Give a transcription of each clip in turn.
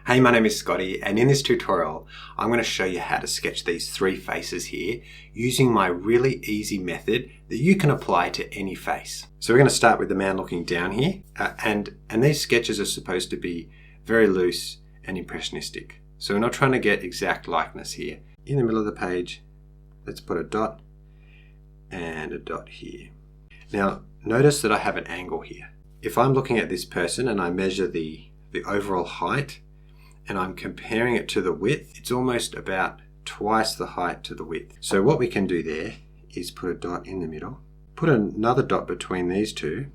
Hey, my name is Scotty, and in this tutorial, I'm going to show you how to sketch these three faces here using my really easy method that you can apply to any face. So we're going to start with the man looking down here, and these sketches are supposed to be very loose and impressionistic. So we're not trying to get exact likeness here. In the middle of the page, let's put a dot and a dot here. Now, notice that I have an angle here. If I'm looking at this person and I measure the overall height, and I'm comparing it to the width, it's almost about twice the height to the width. So what we can do there is put a dot in the middle, put another dot between these two,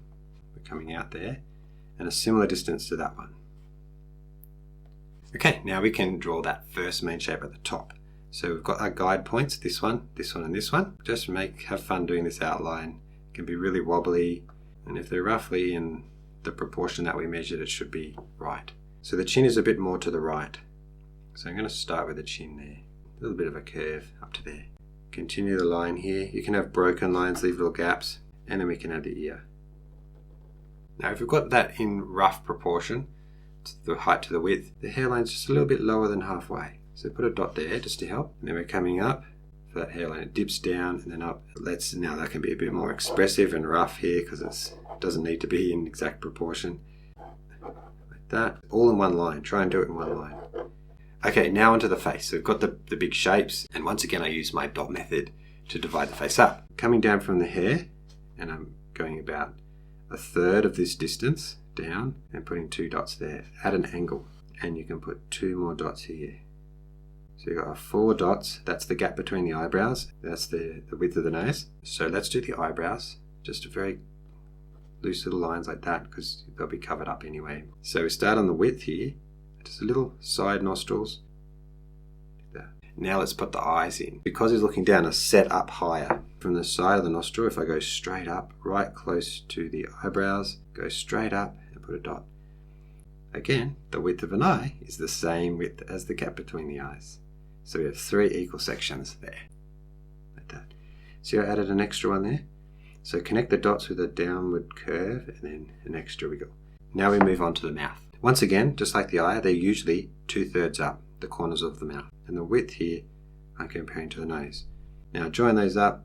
coming out there, and a similar distance to that one. Okay, now we can draw that first main shape at the top. So we've got our guide points, this one, and this one. Just have fun doing this outline. It can be really wobbly, and if they're roughly in the proportion that we measured, it should be right. So the chin is a bit more to the right. So I'm going to start with the chin there. A little bit of a curve up to there. Continue the line here. You can have broken lines, leave little gaps, and then we can add the ear. Now if we've got that in rough proportion, to the height to the width, the hairline's just a little bit lower than halfway. So put a dot there just to help. And then we're coming up for that hairline. It dips down and then up. Now that can be a bit more expressive and rough here because it doesn't need to be in exact proportion. That all in one line. Try and do it in one line. Okay, now onto the face. So we've got the big shapes, and once again I use my dot method to divide the face up. Coming down from the hair, and I'm going about a third of this distance down and putting two dots there at an angle, and you can put two more dots here. So you've got 4 dots. That's the gap between the eyebrows. That's the width of the nose. So let's do the eyebrows. Just a very loose little lines like that because they'll be covered up anyway. So we start on the width here, just a little side nostrils. Like that. Now let's put the eyes in. Because he's looking down, are set up higher. From the side of the nostril, if I go straight up, right close to the eyebrows, go straight up and put a dot. Again, the width of an eye is the same width as the gap between the eyes. So we have 3 equal sections there. Like that. See I added an extra one there? So connect the dots with a downward curve and then an extra wiggle. Now we move on to the mouth. Once again, just like the eye, they're usually 2/3 up, the corners of the mouth. And the width here, I'm comparing to the nose. Now join those up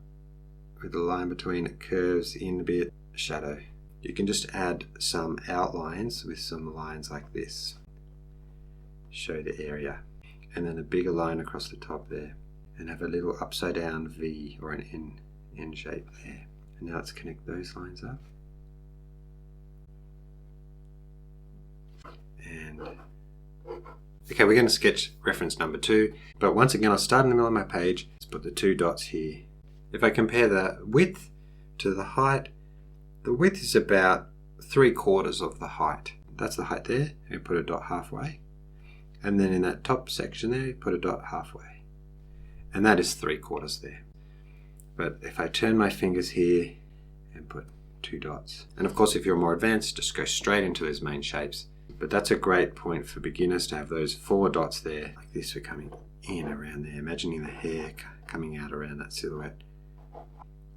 with the line between it curves in a bit, a shadow. You can just add some outlines with some lines like this. Show the area. And then a bigger line across the top there. And have a little upside down V or an N shape there. And now let's connect those lines up. And okay, we're going to sketch reference number 2. But once again, I'll start in the middle of my page. Let's put the 2 dots here. If I compare the width to the height, the width is about 3/4 of the height. That's the height there. And put a dot halfway. And then in that top section there, put a dot halfway. And that is 3/4 there. But if I turn my fingers here and put 2 dots, and of course if you're more advanced, just go straight into those main shapes. But that's a great point for beginners to have those 4 dots there, like this. We're coming in around there, imagining the hair coming out around that silhouette.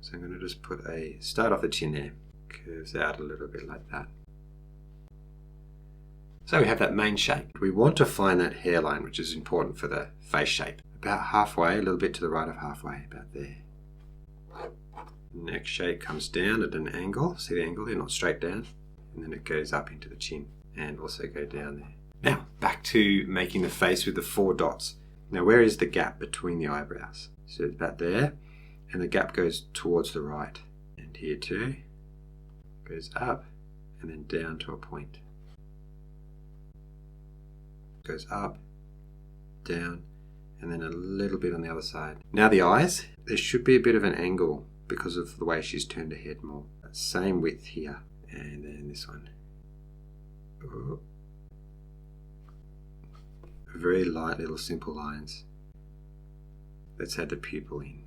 So I'm going to just start off the chin there, curves out a little bit like that. So we have that main shape. We want to find that hairline, which is important for the face shape. About halfway, a little bit to the right of halfway, about there. Next shape comes down at an angle. See the angle there, not straight down. And then it goes up into the chin and also go down there. Now, back to making the face with the 4 dots. Now, where is the gap between the eyebrows? So it's about there, and the gap goes towards the right. And here too, goes up and then down to a point. Goes up, down, and then a little bit on the other side. Now the eyes, there should be a bit of an angle because of the way she's turned her head more. Same width here, and then this one. Ooh. Very light little simple lines. Let's add the pupil in.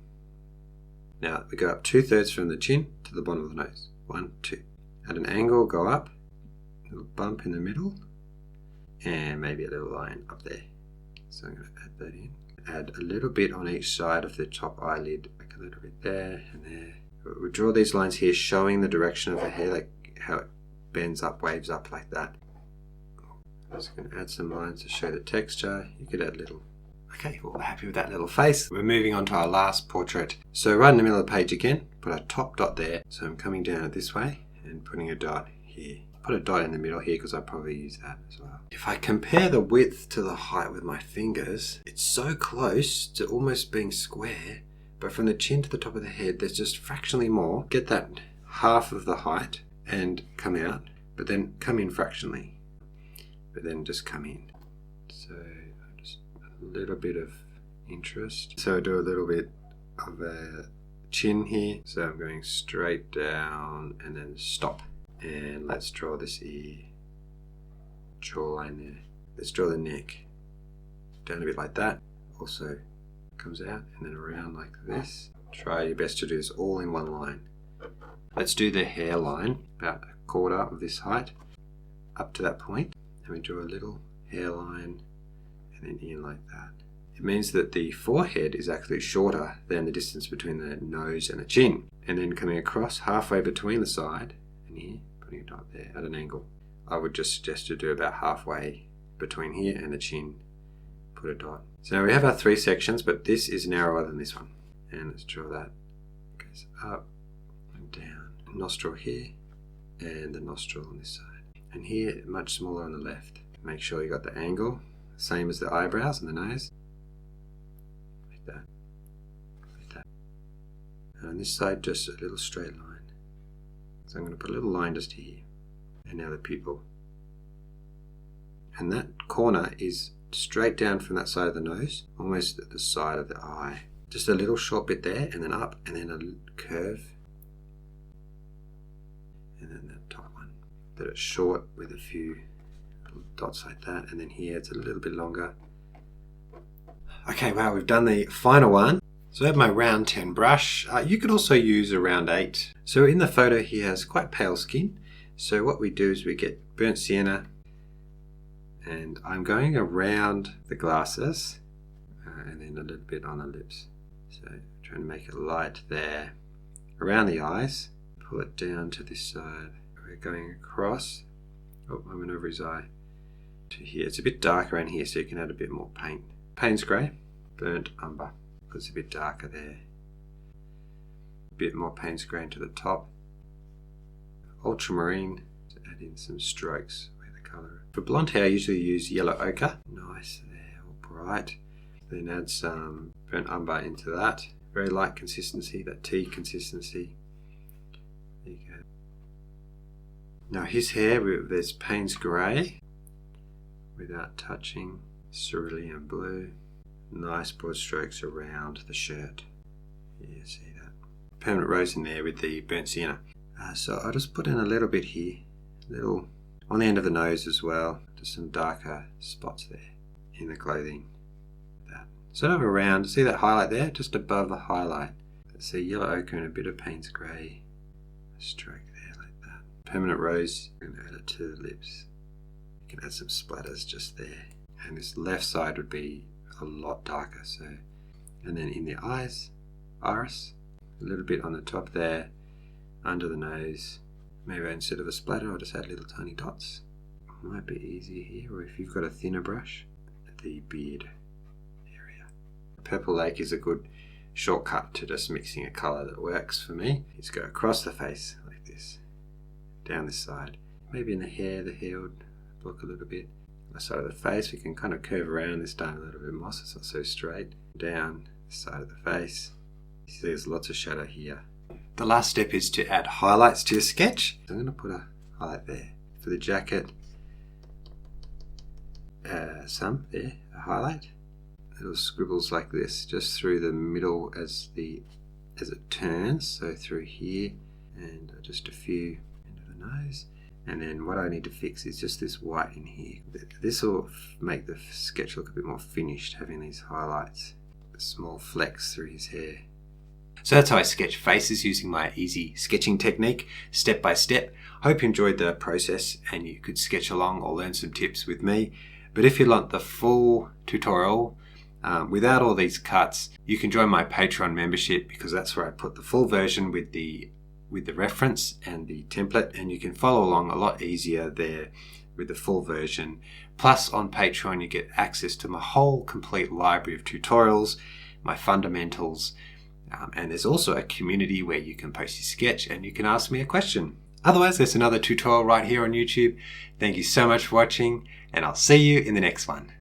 Now we go up 2/3 from the chin to the bottom of the nose. 1, 2. At an angle, go up, a little bump in the middle, and maybe a little line up there. So I'm going to add that in. Add a little bit on each side of the top eyelid, like a little bit there and there. We'll draw these lines here showing the direction of the hair, like how it bends up, waves up like that. Just going to add some lines to show the texture. You could add little. Okay, well, we're happy with that little face. We're moving on to our last portrait. So right in the middle of the page again, put a top dot there. So I'm coming down it this way and putting a dot here. Put a dot in the middle here because I'll probably use that as well. If I compare the width to the height with my fingers, it's so close to almost being square, but from the chin to the top of the head, there's just fractionally more. Get that half of the height and come out, but then come in fractionally, but then just come in. So just a little bit of interest. So I do a little bit of a chin here. So I'm going straight down and then stop. And let's draw this ear, jawline there. Let's draw the neck down a bit like that. Also comes out and then around like this. Try your best to do this all in one line. Let's do the hairline, about a quarter of this height, up to that point. And we draw a little hairline and then in like that. It means that the forehead is actually shorter than the distance between the nose and the chin. And then coming across halfway between the side and here, putting a dot there at an angle. I would just suggest to do about halfway between here and the chin, put a dot. So now we have our three sections, but this is narrower than this one. And let's draw that. It goes up and down. Nostril here and the nostril on this side. And here, much smaller on the left. Make sure you got the angle, same as the eyebrows and the nose. Like that. Like that. And on this side, just a little straight line. So I'm going to put a little line just here. And now the pupil. And that corner is straight down from that side of the nose, almost at the side of the eye. Just a little short bit there, and then up, and then a curve. And then that top one. That it's short with a few little dots like that. And then here it's a little bit longer. Okay, wow, we've done the final one. So I have my round 10 brush. You could also use a round 8. So in the photo he has quite pale skin. So what we do is we get burnt sienna and I'm going around the glasses and then a little bit on the lips. So trying to make it light there. Around the eyes, pull it down to this side. We're going across. Oh, I went over his eye to here. It's a bit darker around here so you can add a bit more paint. Payne's grey, burnt umber. It's a bit darker there. A bit more Payne's grey to the top. Ultramarine to add in some strokes where the colour. For blonde hair I usually use yellow ochre. Nice there, all bright. Then add some burnt umber into that. Very light consistency, that tea consistency. There you go. Now his hair, there's Payne's grey without touching. Cerulean blue. Nice broad strokes around the shirt. Yeah, see that? Permanent rose in there with the burnt sienna. So I'll just put in a little bit here. Little on the end of the nose as well. Just some darker spots there in the clothing. That. Sort of around, see that highlight there? Just above the highlight. Let's see yellow ochre and a bit of Payne's grey. A stroke there like that. Permanent rose, and add it to the lips. You can add some splatters just there. And this left side would be a lot darker, so and then in the eyes, iris, a little bit on the top there, under the nose. Maybe instead of a splatter I'll just add little tiny dots. Might be easier here, or if you've got a thinner brush, the beard area. Purple Lake is a good shortcut to just mixing a colour that works for me. Just go across the face like this, down this side. Maybe in the hair would look a little bit. The side of the face, we can kind of curve around this time a little bit more so it's not so straight. Down the side of the face. You see there's lots of shadow here. The last step is to add highlights to your sketch. I'm going to put a highlight there. For the jacket, some there, a highlight. Little scribbles like this just through the middle as it turns, so through here and just a few into the nose. And then what I need to fix is just this white in here. This will make the sketch look a bit more finished, having these highlights, small flecks through his hair. So that's how I sketch faces using my easy sketching technique, step by step. Hope you enjoyed the process and you could sketch along or learn some tips with me. But if you want the full tutorial without all these cuts, you can join my Patreon membership, because that's where I put the full version with the reference and the template, and you can follow along a lot easier there with the full version Plus on Patreon you get access to my whole complete library of tutorials, my fundamentals, and there's also a community where you can post your sketch and you can ask me a question. Otherwise, there's another tutorial right here on YouTube. Thank you so much for watching, and I'll see you in the next one.